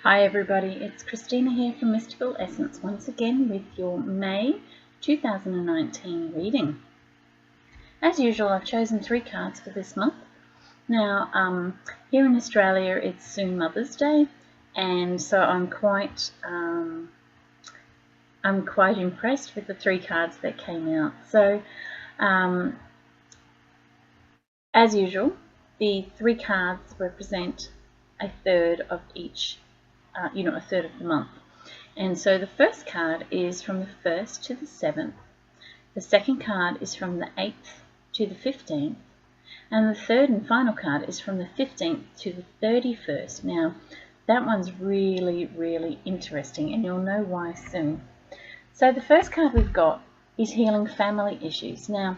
Hi everybody, it's Christina here from Mystical Essence once again with your May 2019 reading. As usual, I've chosen 3 cards for this month. Now, here in Australia it's soon Mother's Day, and so I'm quite impressed with the 3 cards that came out. So, as usual, the 3 cards represent a third of each a third of the month. And so the first card is from the 1st to the 7th. The second card is from the 8th to the 15th. And the third and final card is from the 15th to the 31st. Now, that one's really, really interesting, and you'll know why soon. So the first card we've got is healing family issues. Now,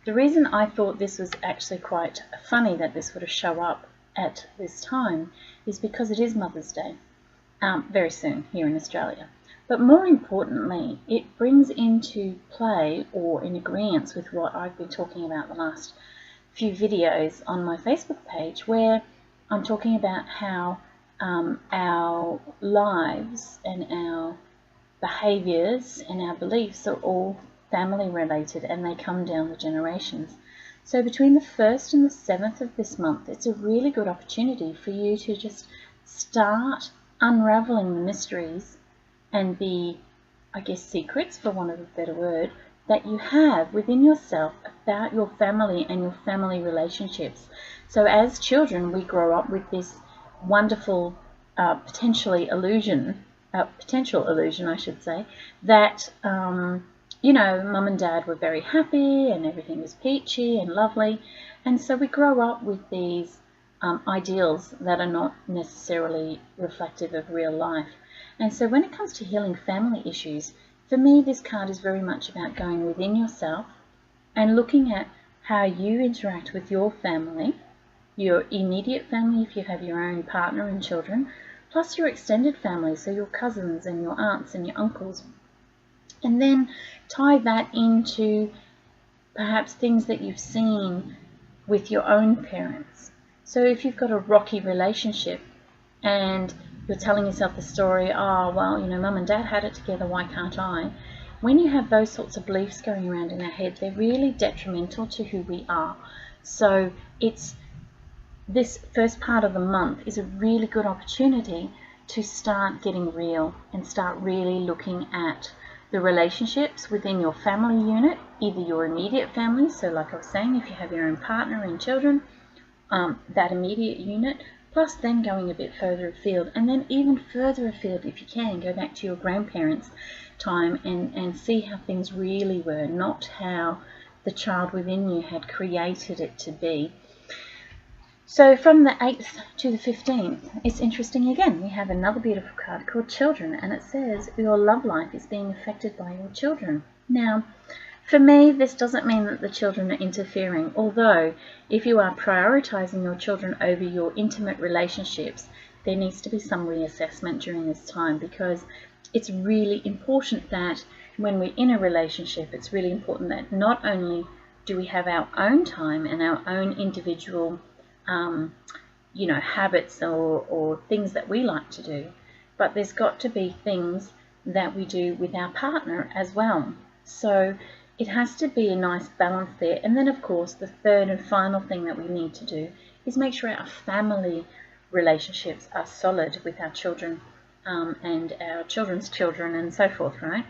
the reason I thought this was actually quite funny that this would have shown up at this time is because it is Mother's Day. Very soon here in Australia. But more importantly, it brings into play or in agreement with what I've been talking about the last few videos on my Facebook page, where I'm talking about how our lives and our behaviors and our beliefs are all family related, and they come down the generations. So between the 1st and the 7th of this month, it's a really good opportunity for you to just start unraveling the mysteries and the, secrets, for want of a better word, that you have within yourself about your family and your family relationships. So as children, we grow up with this wonderful potential illusion, I should say, that mum and dad were very happy and everything was peachy and lovely. And so we grow up with these ideals that are not necessarily reflective of real life. And so when it comes to healing family issues, for me this card is very much about going within yourself and looking at how you interact with your family, your immediate family if you have your own partner and children, plus your extended family, so your cousins and your aunts and your uncles, and then tie that into perhaps things that you've seen with your own parents. So if you've got a rocky relationship and you're telling yourself the story, oh, well, mum and dad had it together, why can't I? When you have those sorts of beliefs going around in our head, they're really detrimental to who we are. So this first part of the month is a really good opportunity to start getting real and start really looking at the relationships within your family unit, either your immediate family, so like I was saying, if you have your own partner and children, that immediate unit, plus then going a bit further afield, and then even further afield if you can, go back to your grandparents' time and see how things really were, not how the child within you had created it to be. So from the 8th to the 15th, it's interesting again. We have another beautiful card called Children, and it says your love life is being affected by your children. Now, for me, this doesn't mean that the children are interfering, although if you are prioritizing your children over your intimate relationships, there needs to be some reassessment during this time, because it's really important that when we're in a relationship, it's really important that not only do we have our own time and our own individual habits or things that we like to do, but there's got to be things that we do with our partner as well. So it has to be a nice balance there. And then, of course, the third and final thing that we need to do is make sure our family relationships are solid with our children and our children's children and so forth, right?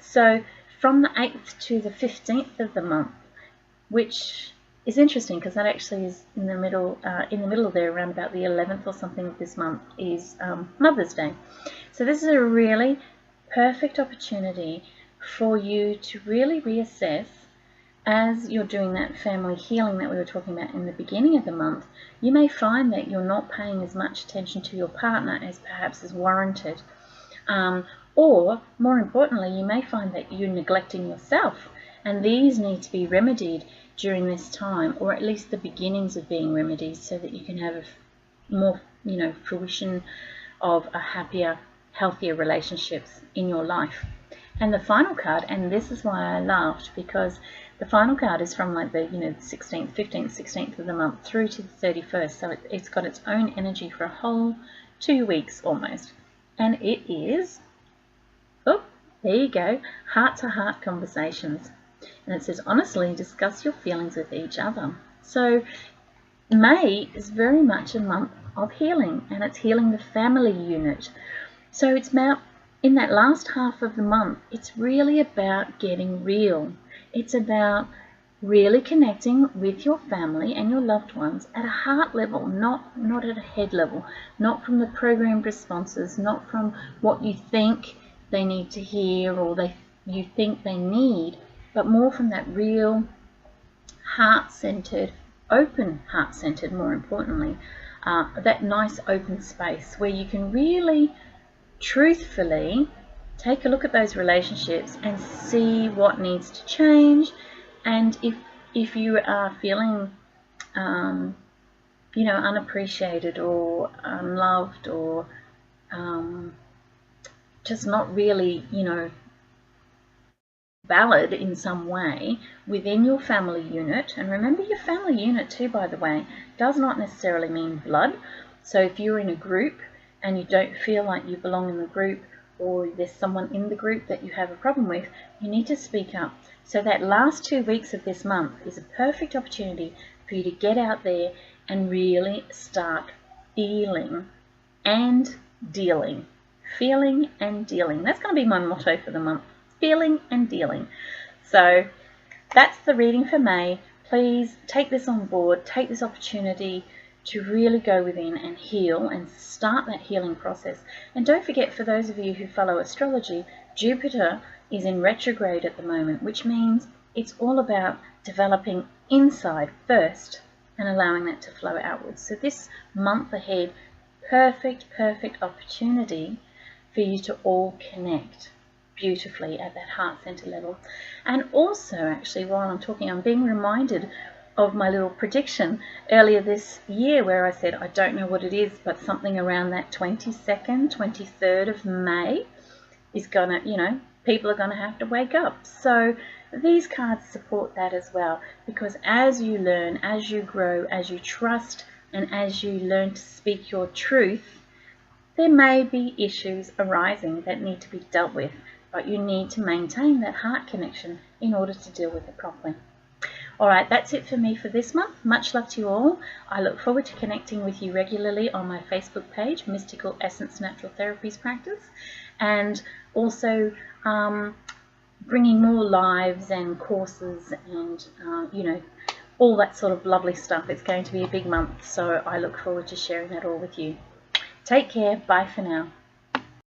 So from the 8th to the 15th of the month, which is interesting because that actually is in the middle there, around about the 11th or something of this month, is Mother's Day. So this is a really perfect opportunity for you to really reassess as you're doing that family healing that we were talking about in the beginning of the month. You may find that you're not paying as much attention to your partner as perhaps is warranted. Or, more importantly, you may find that you're neglecting yourself, and these need to be remedied during this time, or at least the beginnings of being remedied, so that you can have a more, fruition of a happier, healthier relationships in your life. And the final card, and this is why I laughed, because the final card is from like the 16th, 15th, 16th of the month through to the 31st, so it's got its own energy for a whole 2 weeks almost. and it is, oh, there you go, heart-to-heart conversations. And it says, honestly discuss your feelings with each other. So May is very much a month of healing, and it's healing the family unit. So it's about, in that last half of the month, it's really about getting real. It's about really connecting with your family and your loved ones at a heart level, not at a head level, not from the programmed responses, not from what you think they need to hear or you think they need, but more from that real heart-centered, open heart-centered, more importantly, that nice open space where you can really truthfully take a look at those relationships and see what needs to change. And if you are feeling unappreciated or unloved or just not really valid in some way within your family unit, and remember your family unit too, by the way, does not necessarily mean blood. So if you're in a group and you don't feel like you belong in the group, or there's someone in the group that you have a problem with, you need to speak up. So that last 2 weeks of this month is a perfect opportunity for you to get out there and really start feeling and dealing. Feeling and dealing. That's going to be my motto for the month. Feeling and dealing. So that's the reading for May. Please take this on board. Take this opportunity to really go within and heal and start that healing process. And don't forget, for those of you who follow astrology, Jupiter is in retrograde at the moment, which means it's all about developing inside first and allowing that to flow outwards. So this month ahead, perfect opportunity for you to all connect beautifully at that heart center level. And also, actually, while I'm talking, I'm being reminded of my little prediction earlier this year where I said I don't know what it is, but something around that 22nd, 23rd of May is gonna, people are gonna have to wake up. So these cards support that as well, because as you learn, as you grow, as you trust, and as you learn to speak your truth, there may be issues arising that need to be dealt with, but you need to maintain that heart connection in order to deal with it properly. Alright, that's it for me for this month. Much love to you all. I look forward to connecting with you regularly on my Facebook page, Mystical Essence Natural Therapies Practice, and also bringing more lives and courses and, all that sort of lovely stuff. It's going to be a big month, so I look forward to sharing that all with you. Take care. Bye for now.